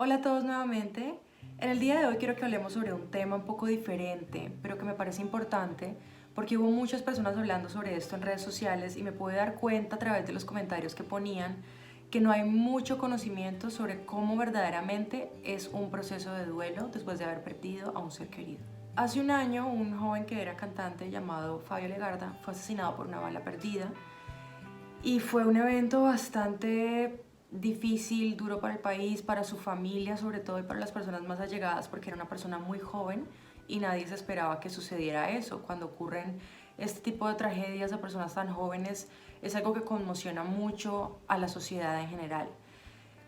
Hola a todos nuevamente. En el día de hoy quiero que hablemos sobre un tema un poco diferente, pero que me parece importante porque hubo muchas personas hablando sobre esto en redes sociales y me pude dar cuenta a través de los comentarios que ponían que no hay mucho conocimiento sobre cómo verdaderamente es un proceso de duelo después de haber perdido a un ser querido. Hace un año, un joven que era cantante llamado Fabio Legarda fue asesinado por una bala perdida y fue un evento bastante difícil, duro para el país, para su familia, sobre todo y para las personas más allegadas, porque era una persona muy joven y nadie se esperaba que sucediera eso. Cuando ocurren este tipo de tragedias a personas tan jóvenes, es algo que conmociona mucho a la sociedad en general.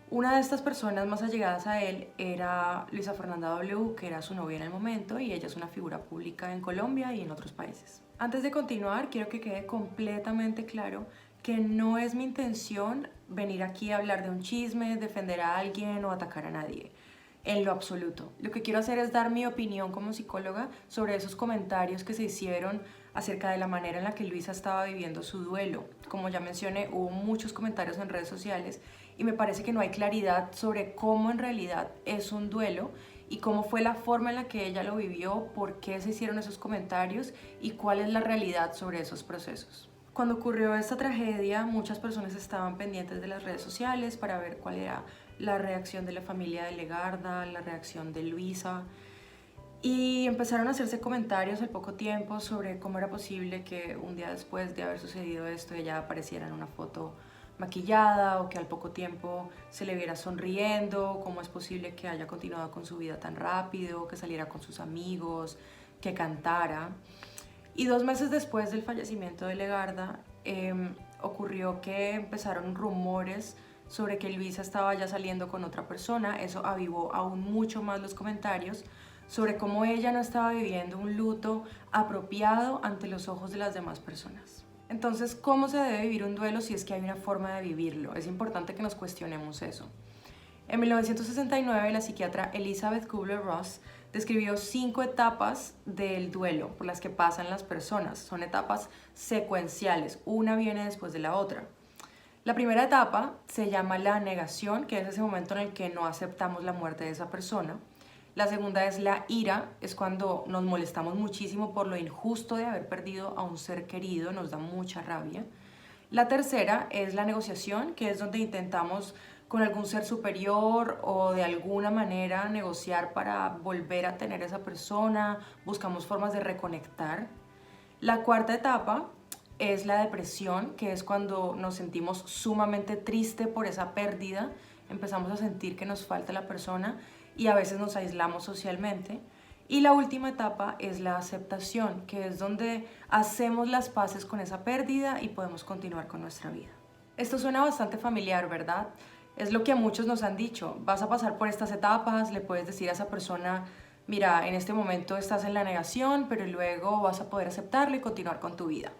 Una de estas personas más allegadas a él era Luisa Fernanda W., que era su novia en el momento, y ella es una figura pública en Colombia y en otros países. Antes de continuar, quiero que quede completamente claro que no es mi intención venir aquí a hablar de un chisme, defender a alguien o atacar a nadie. En lo absoluto. Lo que quiero hacer es dar mi opinión como psicóloga sobre esos comentarios que se hicieron acerca de la manera en la que Luisa estaba viviendo su duelo. Como ya mencioné, hubo muchos comentarios en redes sociales y me parece que no hay claridad sobre cómo en realidad es un duelo y cómo fue la forma en la que ella lo vivió, por qué se hicieron esos comentarios y cuál es la realidad sobre esos procesos. Cuando ocurrió esta tragedia, muchas personas estaban pendientes de las redes sociales para ver cuál era la reacción de la familia de Legarda, la reacción de Luisa, y empezaron a hacerse comentarios al poco tiempo sobre cómo era posible que un día después de haber sucedido esto ella apareciera en una foto maquillada o que al poco tiempo se le viera sonriendo, cómo es posible que haya continuado con su vida tan rápido, que saliera con sus amigos, que cantara. Y 2 meses después del fallecimiento de Legarda, ocurrió que empezaron rumores sobre que Luisa estaba ya saliendo con otra persona. Eso avivó aún mucho más los comentarios sobre cómo ella no estaba viviendo un luto apropiado ante los ojos de las demás personas. Entonces, ¿cómo se debe vivir un duelo si es que hay una forma de vivirlo? Es importante que nos cuestionemos eso. En 1969, la psiquiatra Elizabeth Kubler-Ross describió 5 etapas del duelo por las que pasan las personas. Son etapas secuenciales, una viene después de la otra. La primera etapa se llama la negación, que es ese momento en el que no aceptamos la muerte de esa persona. La segunda es la ira, es cuando nos molestamos muchísimo por lo injusto de haber perdido a un ser querido, nos da mucha rabia. La tercera es la negociación, que es donde intentamos con algún ser superior o de alguna manera negociar para volver a tener a esa persona, buscamos formas de reconectar. La cuarta etapa es la depresión, que es cuando nos sentimos sumamente tristes por esa pérdida, empezamos a sentir que nos falta la persona y a veces nos aislamos socialmente. Y la última etapa es la aceptación, que es donde hacemos las paces con esa pérdida y podemos continuar con nuestra vida. Esto suena bastante familiar, ¿verdad? Es lo que a muchos nos han dicho. Vas a pasar por estas etapas, le puedes decir a esa persona, mira, en este momento estás en la negación, pero luego vas a poder aceptarlo y continuar con tu vida.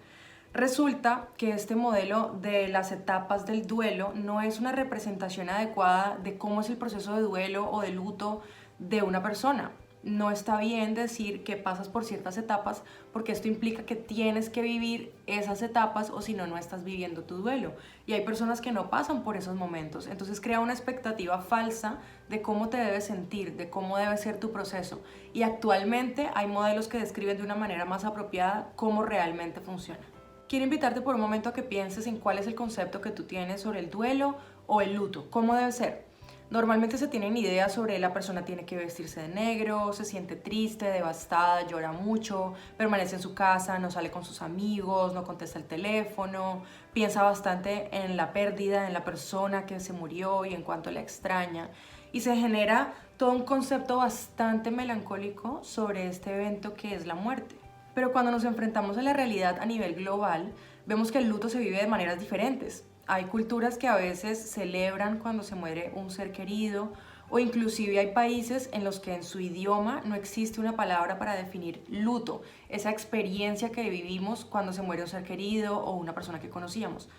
Resulta que este modelo de las etapas del duelo no es una representación adecuada de cómo es el proceso de duelo o de luto de una persona. No está bien decir que pasas por ciertas etapas porque esto implica que tienes que vivir esas etapas o si no, no estás viviendo tu duelo. Y hay personas que no pasan por esos momentos. Entonces crea una expectativa falsa de cómo te debes sentir, de cómo debe ser tu proceso. Y actualmente hay modelos que describen de una manera más apropiada cómo realmente funciona. Quiero invitarte por un momento a que pienses en cuál es el concepto que tú tienes sobre el duelo o el luto. ¿Cómo debe ser? Normalmente se tienen ideas sobre la persona tiene que vestirse de negro, se siente triste, devastada, llora mucho, permanece en su casa, no sale con sus amigos, no contesta el teléfono, piensa bastante en la pérdida, en la persona que se murió y en cuanto la extraña. Y se genera todo un concepto bastante melancólico sobre este evento que es la muerte. Pero cuando nos enfrentamos a la realidad a nivel global, vemos que el luto se vive de maneras diferentes. Hay culturas que a veces celebran cuando se muere un ser querido o inclusive hay países en los que en su idioma no existe una palabra para definir luto, esa experiencia que vivimos cuando se muere un ser querido o una persona que conocíamos.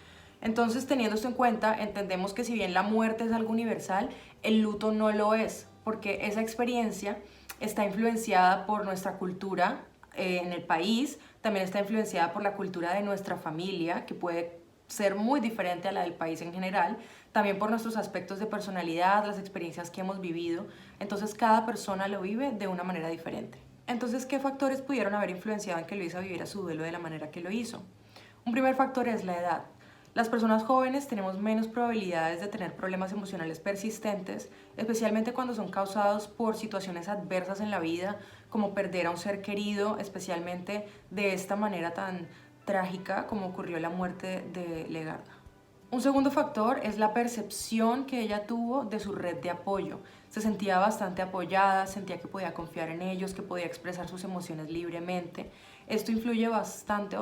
Entonces, teniendo esto en cuenta, entendemos que si bien la muerte es algo universal, el luto no lo es, porque esa experiencia está influenciada por nuestra cultura en el país, también está influenciada por la cultura de nuestra familia, que puede ser muy diferente a la del país en general, también por nuestros aspectos de personalidad, las experiencias que hemos vivido. Entonces cada persona lo vive de una manera diferente. Entonces, ¿qué factores pudieron haber influenciado en que Luisa viviera su duelo de la manera que lo hizo? Un primer factor es la edad. Las personas jóvenes tenemos menos probabilidades de tener problemas emocionales persistentes, especialmente cuando son causados por situaciones adversas en la vida, como perder a un ser querido, especialmente de esta manera tan trágica como ocurrió la muerte de Legarda. Un segundo factor es la percepción que ella tuvo de su red de apoyo. Se sentía bastante apoyada, sentía que podía confiar en ellos, que podía expresar sus emociones libremente. Esto influye bastante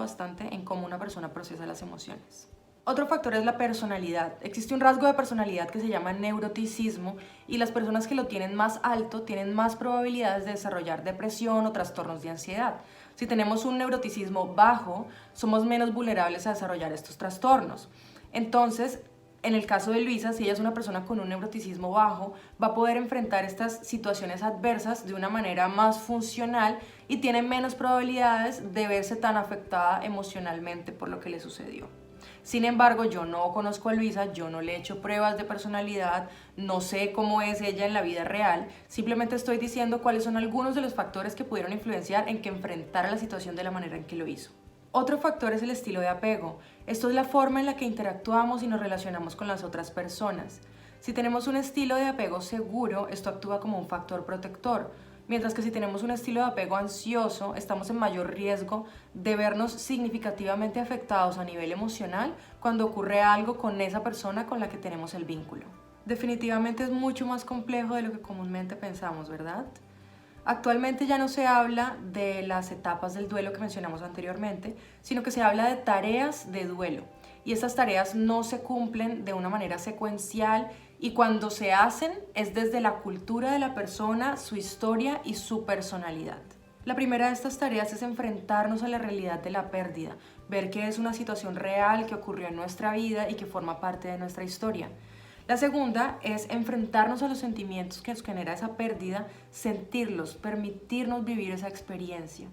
en cómo una persona procesa las emociones. Otro factor es la personalidad. Existe un rasgo de personalidad que se llama neuroticismo y las personas que lo tienen más alto tienen más probabilidades de desarrollar depresión o trastornos de ansiedad. Si tenemos un neuroticismo bajo, somos menos vulnerables a desarrollar estos trastornos. Entonces, en el caso de Luisa, si ella es una persona con un neuroticismo bajo, va a poder enfrentar estas situaciones adversas de una manera más funcional y tiene menos probabilidades de verse tan afectada emocionalmente por lo que le sucedió. Sin embargo, yo no conozco a Luisa, yo no le he hecho pruebas de personalidad, no sé cómo es ella en la vida real, simplemente estoy diciendo cuáles son algunos de los factores que pudieron influenciar en que enfrentara la situación de la manera en que lo hizo. Otro factor es el estilo de apego. Esto es la forma en la que interactuamos y nos relacionamos con las otras personas. Si tenemos un estilo de apego seguro, esto actúa como un factor protector, mientras que si tenemos un estilo de apego ansioso, estamos en mayor riesgo de vernos significativamente afectados a nivel emocional cuando ocurre algo con esa persona con la que tenemos el vínculo. Definitivamente es mucho más complejo de lo que comúnmente pensamos, ¿verdad? Actualmente ya no se habla de las etapas del duelo que mencionamos anteriormente, sino que se habla de tareas de duelo. Y estas tareas no se cumplen de una manera secuencial y cuando se hacen es desde la cultura de la persona, su historia y su personalidad. La primera de estas tareas es enfrentarnos a la realidad de la pérdida, ver que es una situación real que ocurrió en nuestra vida y que forma parte de nuestra historia. La segunda es enfrentarnos a los sentimientos que nos genera esa pérdida, sentirlos, permitirnos vivir esa experiencia.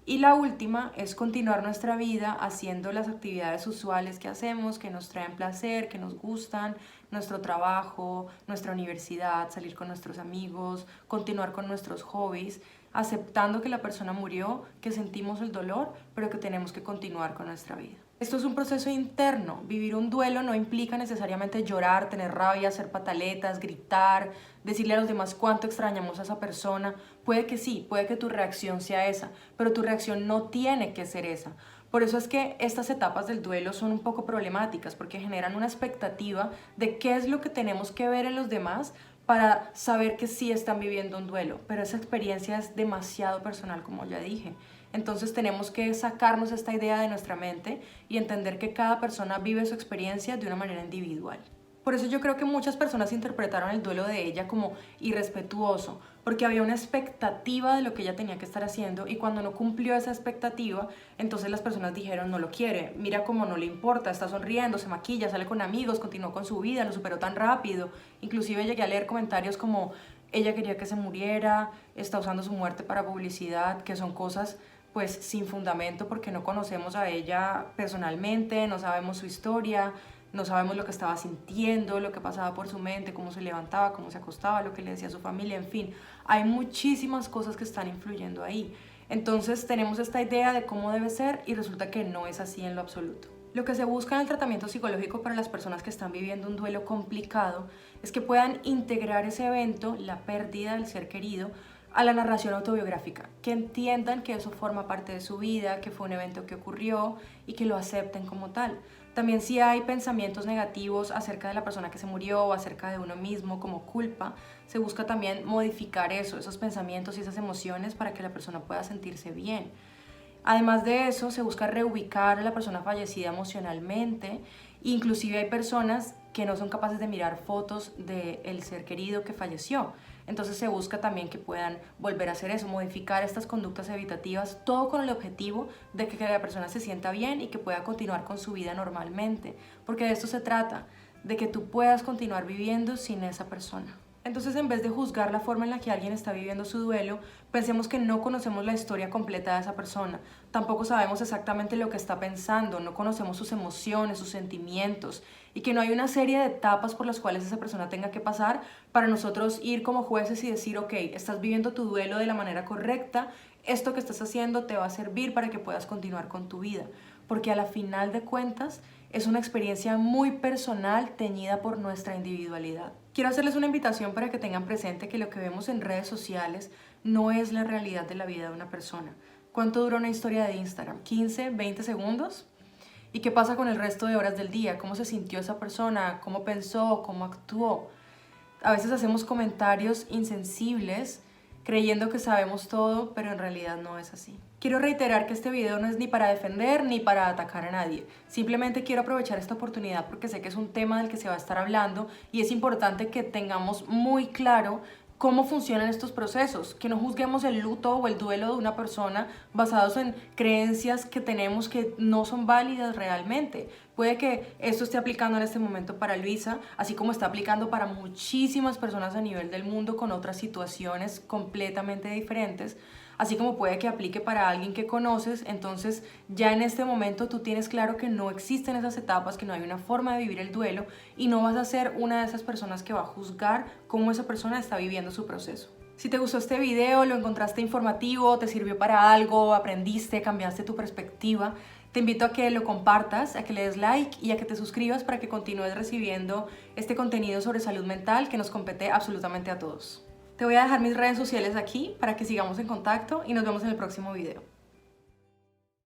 Y la última es continuar nuestra vida haciendo las actividades usuales que hacemos, que nos traen placer, que nos gustan, nuestro trabajo, nuestra universidad, salir con nuestros amigos, continuar con nuestros hobbies, aceptando que la persona murió, que sentimos el dolor, pero que tenemos que continuar con nuestra vida. Esto es un proceso interno. Vivir un duelo no implica necesariamente llorar, tener rabia, hacer pataletas, gritar, decirle a los demás cuánto extrañamos a esa persona. Puede que sí, puede que tu reacción sea esa, pero tu reacción no tiene que ser esa. Por eso es que estas etapas del duelo son un poco problemáticas, porque generan una expectativa de qué es lo que tenemos que ver en los demás para saber que sí están viviendo un duelo, pero esa experiencia es demasiado personal, como ya dije. Entonces tenemos que sacarnos esta idea de nuestra mente y entender que cada persona vive su experiencia de una manera individual. Por eso yo creo que muchas personas interpretaron el duelo de ella como irrespetuoso, porque había una expectativa de lo que ella tenía que estar haciendo y cuando no cumplió esa expectativa, entonces las personas dijeron no lo quiere, mira cómo no le importa, está sonriendo, se maquilla, sale con amigos, continuó con su vida, lo superó tan rápido. Inclusive llegué a leer comentarios como ella quería que se muriera, está usando su muerte para publicidad, que son cosas pues sin fundamento porque no conocemos a ella personalmente, no sabemos su historia, no sabemos lo que estaba sintiendo, lo que pasaba por su mente, cómo se levantaba, cómo se acostaba, lo que le decía a su familia, en fin, hay muchísimas cosas que están influyendo ahí. Entonces tenemos esta idea de cómo debe ser y resulta que no es así en lo absoluto. Lo que se busca en el tratamiento psicológico para las personas que están viviendo un duelo complicado es que puedan integrar ese evento, la pérdida del ser querido, a la narración autobiográfica, que entiendan que eso forma parte de su vida, que fue un evento que ocurrió y que lo acepten como tal. También si hay pensamientos negativos acerca de la persona que se murió o acerca de uno mismo como culpa, se busca también modificar eso, esos pensamientos y esas emociones para que la persona pueda sentirse bien. Además de eso, se busca reubicar a la persona fallecida emocionalmente. Inclusive hay personas que no son capaces de mirar fotos del ser querido que falleció. Entonces se busca también que puedan volver a hacer eso, modificar estas conductas evitativas, todo con el objetivo de que la persona se sienta bien y que pueda continuar con su vida normalmente. Porque de esto se trata, de que tú puedas continuar viviendo sin esa persona. Entonces, en vez de juzgar la forma en la que alguien está viviendo su duelo, pensemos que no conocemos la historia completa de esa persona. Tampoco sabemos exactamente lo que está pensando, no conocemos sus emociones, sus sentimientos, y que no hay una serie de etapas por las cuales esa persona tenga que pasar para nosotros ir como jueces y decir, ok, estás viviendo tu duelo de la manera correcta, esto que estás haciendo te va a servir para que puedas continuar con tu vida. Porque a la final de cuentas, es una experiencia muy personal teñida por nuestra individualidad. Quiero hacerles una invitación para que tengan presente que lo que vemos en redes sociales no es la realidad de la vida de una persona. ¿Cuánto dura una historia de Instagram? ¿15, 20 segundos? ¿Y qué pasa con el resto de horas del día? ¿Cómo se sintió esa persona? ¿Cómo pensó? ¿Cómo actuó? A veces hacemos comentarios insensibles creyendo que sabemos todo, pero en realidad no es así. Quiero reiterar que este video no es ni para defender ni para atacar a nadie. Simplemente quiero aprovechar esta oportunidad porque sé que es un tema del que se va a estar hablando y es importante que tengamos muy claro cómo funcionan estos procesos, que no juzguemos el luto o el duelo de una persona basados en creencias que tenemos que no son válidas realmente. Puede que esto esté aplicando en este momento para Luisa, así como está aplicando para muchísimas personas a nivel del mundo con otras situaciones completamente diferentes, así como puede que aplique para alguien que conoces. Entonces ya en este momento tú tienes claro que no existen esas etapas, que no hay una forma de vivir el duelo y no vas a ser una de esas personas que va a juzgar cómo esa persona está viviendo su proceso. Si te gustó este video, lo encontraste informativo, te sirvió para algo, aprendiste, cambiaste tu perspectiva, te invito a que lo compartas, a que le des like y a que te suscribas para que continúes recibiendo este contenido sobre salud mental que nos compete absolutamente a todos. Te voy a dejar mis redes sociales aquí para que sigamos en contacto y nos vemos en el próximo video.